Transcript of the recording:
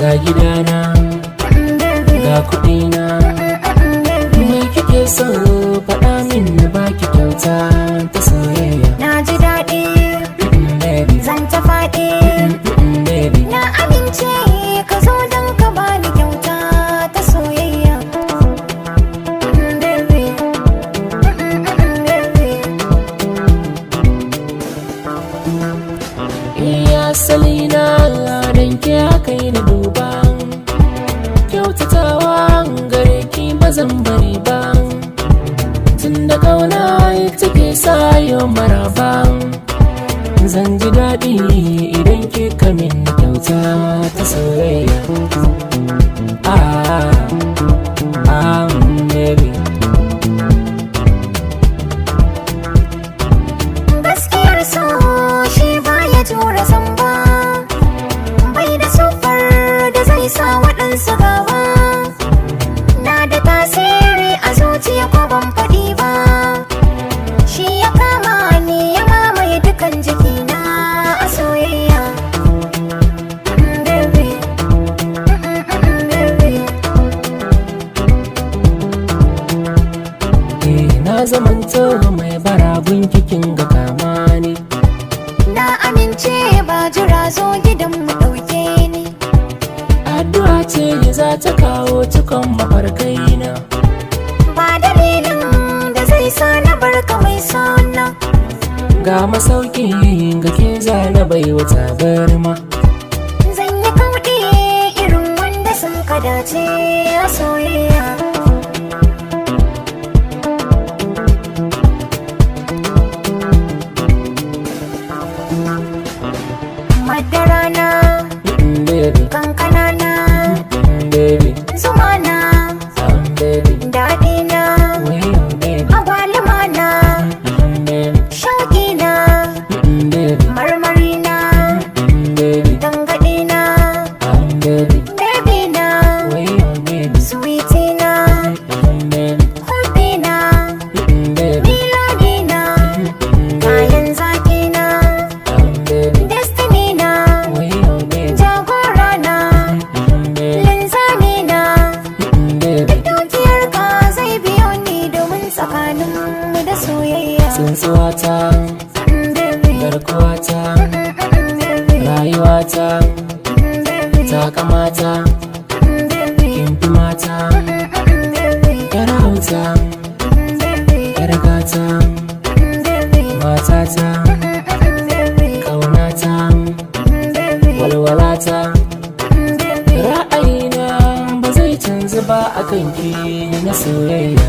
ga gidana ga kuɗina, me kike so faɗa min na baki kyauta ta soyayya. Na ji daɗi zan ta faɗi, na amince ka zo don ka bani kyauta ta soyayya. Iya salina don ke haka yi na duba, kyautatawa gare ki ba zan bari ba, tun da kauna take sa yau maraba. Zan ji daɗi idan ke kamin kyauta ta soyayya. Baby. Gaskiyar so shi baya tura zamba, bai da sufar da zai sa waɗansu gaba. Na da tasiri a zuciya ko ban faɗi ba, shi ya kama ni ya mamaye dukan jikina a soyayya. Na zamanto mai baragun kikin ga kama ne, Na amince ba jira zo gidan mu ɗauke ni. addu'a ce za ta kawo cikon mafarkaina. Ba dalilin da zai sa na barka mai sona, Ga masauki ga ke zana bai wata barma. zan yi kauɗi irin wanda sun ka dace a soyayya. Madara na, Baby, kankana na, baby, zuma na, baby, daɗi na, well, baby, agwaluma na, baby, shauƙi na, baby, marmari na, baby, dangaɗi na, baby, baby na, well, baby, sweetie na, baby, hulɗi na, baby, miladi na, kayan zaki na, baby, destiny na, well, baby, jagora na, linzami na. baby. Dukiyar ka zai biyo ni domin tsakaninmu da soyayya. Tsuntsuwata, garkuwata, rayuwata, takamata, kimfi mata, yar hauta, yar gata, matata, ƙaunata, walwalata. Ra'ayina ba zai canza ba akan ki na soyayya.